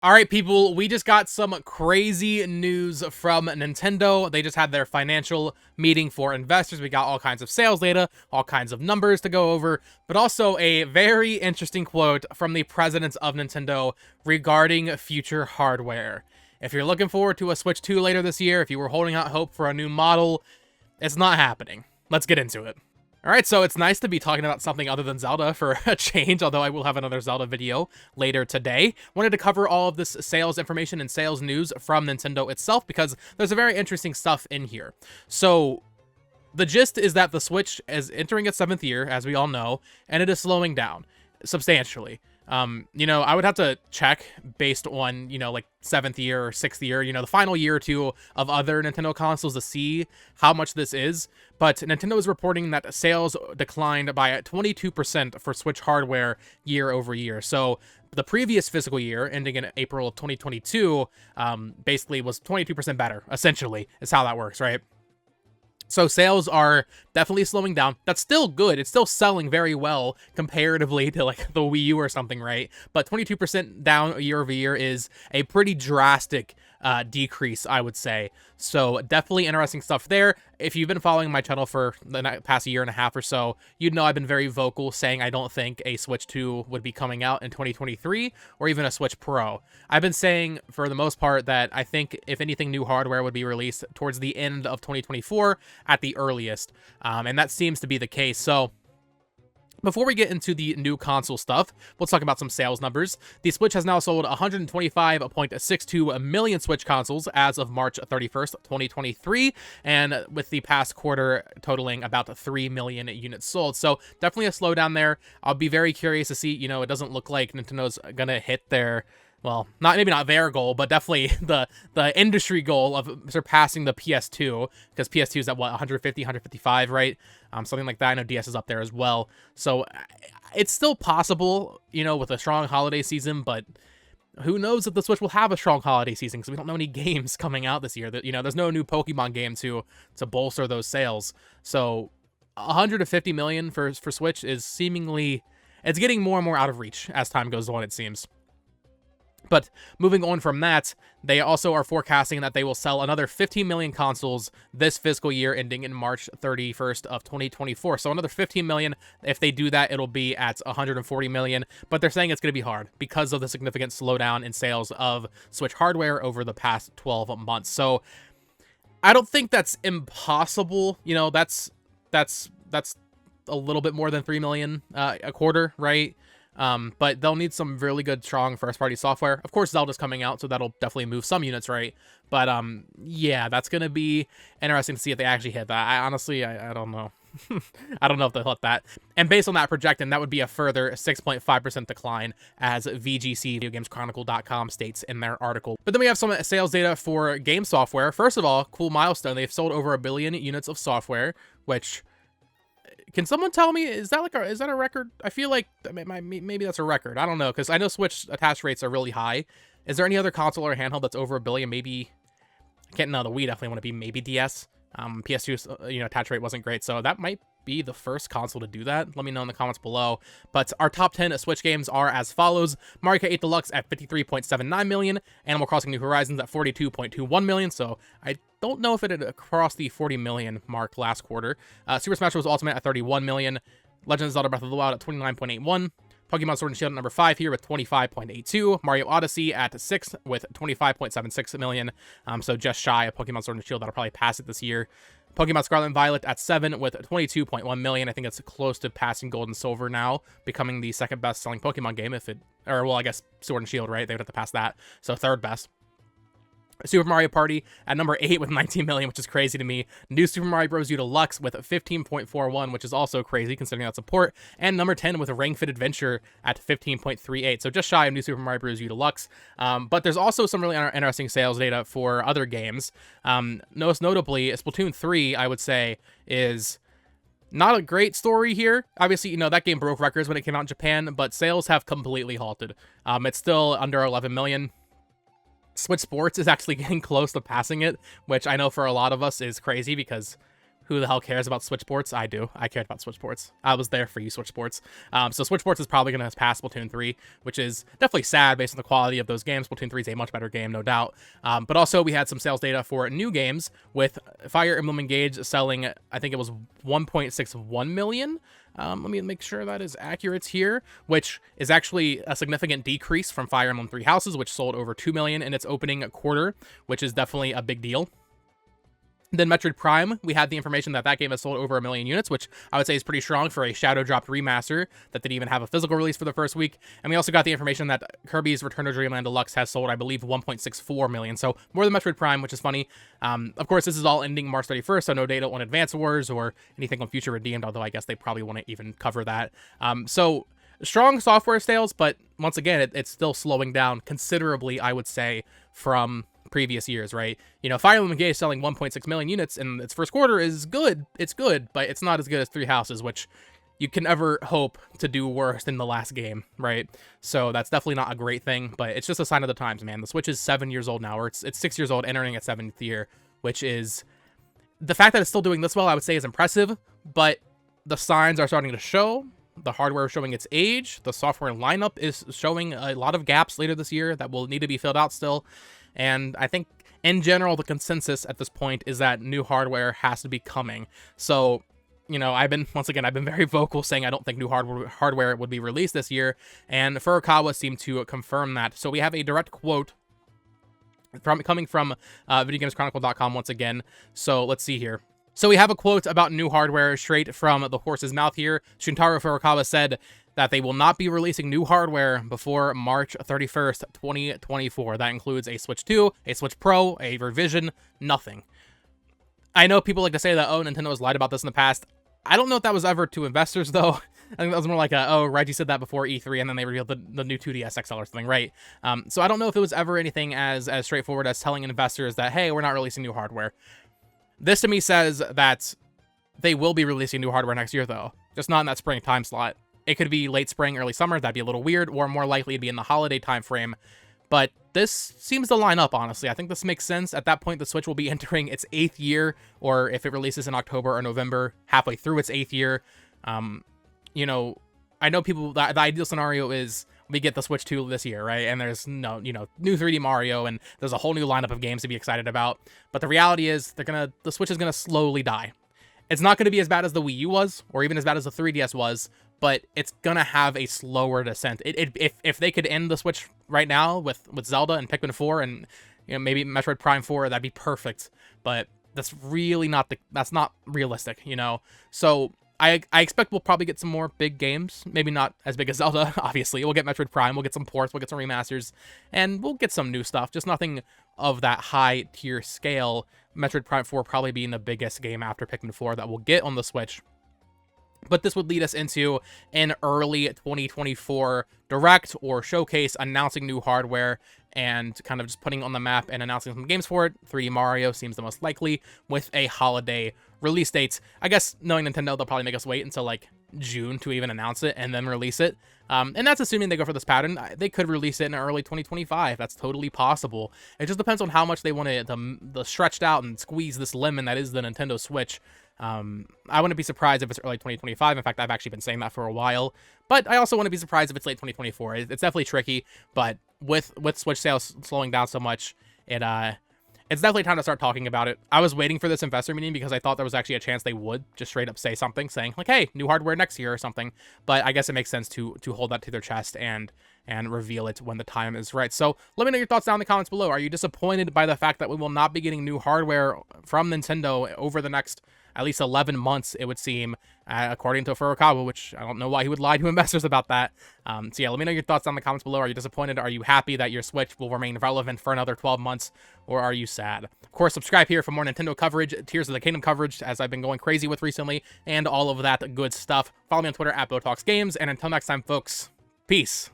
All right, people, we just got some crazy news from Nintendo. They just had their financial meeting for investors. We got all kinds of sales data, all kinds of numbers to go over, but also a very interesting quote from the president of Nintendo regarding future hardware. If you're looking forward to a Switch 2 later this year, if you were holding out hope for a new model, it's not happening. Let's get into it. Alright, so it's nice to be talking about something other than Zelda for a change, although I will have another Zelda video later today. Wanted to cover all of this sales information and sales news from Nintendo itself because there's a very interesting stuff in here. So, the gist is that the Switch is entering its 7th year, as we all know, and it is slowing down substantially. I would have to check based on, like 7th year or 6th year, the final year or two of other Nintendo consoles to see how much this is. But Nintendo is reporting that sales declined by 22% for Switch hardware year over year. So the previous fiscal year, ending in April of 2022, basically was 22% better, essentially, is how that works, right? So sales are definitely slowing down. That's still good. It's still selling very well comparatively to like the Wii U or something, right? But 22% down year over year is a pretty drastic decrease, I would say. So definitely interesting stuff there. If you've been following my channel for the past year and a half or so, you'd know I've been very vocal saying I don't think a Switch 2 would be coming out in 2023 or even a Switch Pro. I've been saying for the most part that I think if anything, new hardware would be released towards the end of 2024 at the earliest. And that seems to be the case. So before we get into the new console stuff, let's talk about some sales numbers. The Switch has now sold 125.62 million Switch consoles as of March 31st, 2023, and with the past quarter totaling about 3 million units sold. So definitely a slowdown there. I'll be very curious to see, it doesn't look like Nintendo's gonna hit their, well, maybe not their goal, but definitely the industry goal of surpassing the PS2, because PS2 is at what, 150, 155, right? Something like that. I know DS is up there as well. So it's still possible, with a strong holiday season, but who knows if the Switch will have a strong holiday season, because we don't know any games coming out this year. There's no new Pokemon game to bolster those sales. So 150 million for Switch is seemingly, it's getting more and more out of reach as time goes on, it seems. But moving on from that, they also are forecasting that they will sell another 15 million consoles this fiscal year ending in March 31st of 2024. So another 15 million. If they do that, it'll be at 140 million. But they're saying it's going to be hard because of the significant slowdown in sales of Switch hardware over the past 12 months. So I don't think that's impossible. That's a little bit more than 3 million a quarter, right? But they'll need some really good, strong first-party software. Of course, Zelda's coming out, so that'll definitely move some units, right? But, yeah, that's going to be interesting to see if they actually hit that. I honestly don't know. I don't know if they'll hit that. And based on that projection, that would be a further 6.5% decline, as VGC, VideoGamesChronicle.com, states in their article. But then we have some sales data for game software. First of all, cool milestone. They've sold over 1 billion units of software, which... Can someone tell me, is that a record? I feel like maybe that's a record. I don't know, because I know Switch attach rates are really high. Is there any other console or handheld that's over 1 billion? Maybe, I can't know, the Wii definitely want to be maybe DS. PS2's, attach rate wasn't great, so that might be the first console to do that. Let me know in the comments below. But our top 10 Switch games are as follows: Mario Kart 8 Deluxe at 53.79 million, Animal Crossing New Horizons at 42.21 million, so I don't know if it had crossed the 40 million mark last quarter. Super Smash Bros. Ultimate at 31 million, Legend of Zelda Breath of the Wild at 29.81, Pokemon Sword and Shield at number 5 here with 25.82, Mario Odyssey at 6 with 25.76 million, so just shy of Pokemon Sword and Shield. That'll probably pass it this year. Pokemon Scarlet and Violet at 7 with 22.1 million. I think it's close to passing Gold and Silver now, becoming the second best selling Pokemon game I guess Sword and Shield, right? They would have to pass that. So third best. Super Mario Party at number 8 with 19 million, which is crazy to me. New Super Mario Bros. U Deluxe with 15.41, which is also crazy considering that support. And number 10 with Ring Fit Adventure at 15.38, so just shy of New Super Mario Bros. U Deluxe. But there's also some really interesting sales data for other games. Most notably, Splatoon 3, I would say, is not a great story here. Obviously, that game broke records when it came out in Japan, but sales have completely halted. It's still under 11 million. Switch Sports is actually getting close to passing it, which I know for a lot of us is crazy because who the hell cares about Switch ports? I do. I cared about Switch ports. I was there for you, Switch ports. So Switch ports is probably going to pass Splatoon 3, which is definitely sad based on the quality of those games. Splatoon 3 is a much better game, no doubt. But also we had some sales data for new games, with Fire Emblem Engage selling, I think it was 1.61 million. Let me make sure that is accurate here, which is actually a significant decrease from Fire Emblem Three Houses, which sold over 2 million in its opening quarter, which is definitely a big deal. Then Metroid Prime, we had the information that that game has sold over 1 million units, which I would say is pretty strong for a shadow dropped remaster that didn't even have a physical release for the first week. And we also got the information that Kirby's Return to Dreamland Deluxe has sold, I believe, 1.64 million. So more than Metroid Prime, which is funny. Of course, this is all ending March 31st, so no data on Advance Wars or anything on Future Redeemed, although I guess they probably won't even cover that. So strong software sales, but once again, it's still slowing down considerably, I would say, from previous years, right? You know, Fire Emblem Engage selling 1.6 million units in its first quarter is good. It's good, but it's not as good as Three Houses, which you can never hope to do worse than the last game, right? So that's definitely not a great thing, but it's just a sign of the times, man. The Switch is 7 years old now, or it's 6 years old, entering its 7th year, which is, the fact that it's still doing this well, I would say, is impressive, but the signs are starting to show. The hardware is showing its age. The software lineup is showing a lot of gaps later this year that will need to be filled out still. And I think, in general, the consensus at this point is that new hardware has to be coming. So, you know, I've been very vocal saying I don't think new hardware would be released this year, and Furukawa seemed to confirm that. So we have a direct quote coming from VideoGamesChronicle.com once again. So let's see here. So we have a quote about new hardware straight from the horse's mouth here. Shuntaro Furukawa said that they will not be releasing new hardware before March 31st, 2024. That includes a Switch 2, a Switch Pro, a revision, nothing. I know people like to say that, oh, Nintendo has lied about this in the past. I don't know if that was ever to investors, though. I think that was more like oh, Reggie said that before E3, and then they revealed the new 2DS XL or something, right? So I don't know if it was ever anything as straightforward as telling investors that, hey, we're not releasing new hardware. This to me says that they will be releasing new hardware next year, though. Just not in that spring time slot. It could be late spring, early summer. That'd be a little weird, or more likely to be in the holiday time frame. But this seems to line up, honestly. I think this makes sense. At that point, the Switch will be entering its 8th year, or if it releases in October or November, halfway through its 8th year. You know, I know people, the ideal scenario is we get the Switch 2 this year, right? And there's new 3D Mario, and there's a whole new lineup of games to be excited about. But the reality is, the Switch is gonna slowly die. It's not gonna be as bad as the Wii U was, or even as bad as the 3DS was, but it's gonna have a slower descent. If they could end the Switch right now with Zelda and Pikmin 4 and maybe Metroid Prime 4, that'd be perfect. But that's really that's not realistic, So I expect we'll probably get some more big games. Maybe not as big as Zelda, obviously. We'll get Metroid Prime, we'll get some ports, we'll get some remasters, and we'll get some new stuff. Just nothing of that high tier scale. Metroid Prime 4 probably being the biggest game after Pikmin 4 that we'll get on the Switch. But this would lead us into an early 2024 direct or showcase announcing new hardware and kind of just putting on the map and announcing some games for it. 3D Mario seems the most likely, with a holiday release date. I guess, knowing Nintendo, they'll probably make us wait until like June to even announce it and then release it. And that's assuming they go for this pattern. They could release it in early 2025. That's totally possible. It just depends on how much they want to stretched out and squeeze this lemon that is the Nintendo Switch. I wouldn't be surprised if it's early 2025. In fact, I've actually been saying that for a while. But I also wouldn't be surprised if it's late 2024. It's definitely tricky, but with Switch sales slowing down so much, it's definitely time to start talking about it. I was waiting for this investor meeting because I thought there was actually a chance they would just straight up say something, saying like, hey, new hardware next year or something. But I guess it makes sense to hold that to their chest and reveal it when the time is right. So let me know your thoughts down in the comments below. Are you disappointed by the fact that we will not be getting new hardware from Nintendo over the next at least 11 months, it would seem, according to Furukawa, which I don't know why he would lie to investors about that. So yeah, let me know your thoughts down in the comments below. Are you disappointed? Are you happy that your Switch will remain relevant for another 12 months? Or are you sad? Of course, subscribe here for more Nintendo coverage, Tears of the Kingdom coverage, as I've been going crazy with recently, and all of that good stuff. Follow me on Twitter at BoTalksGames, and until next time, folks, peace.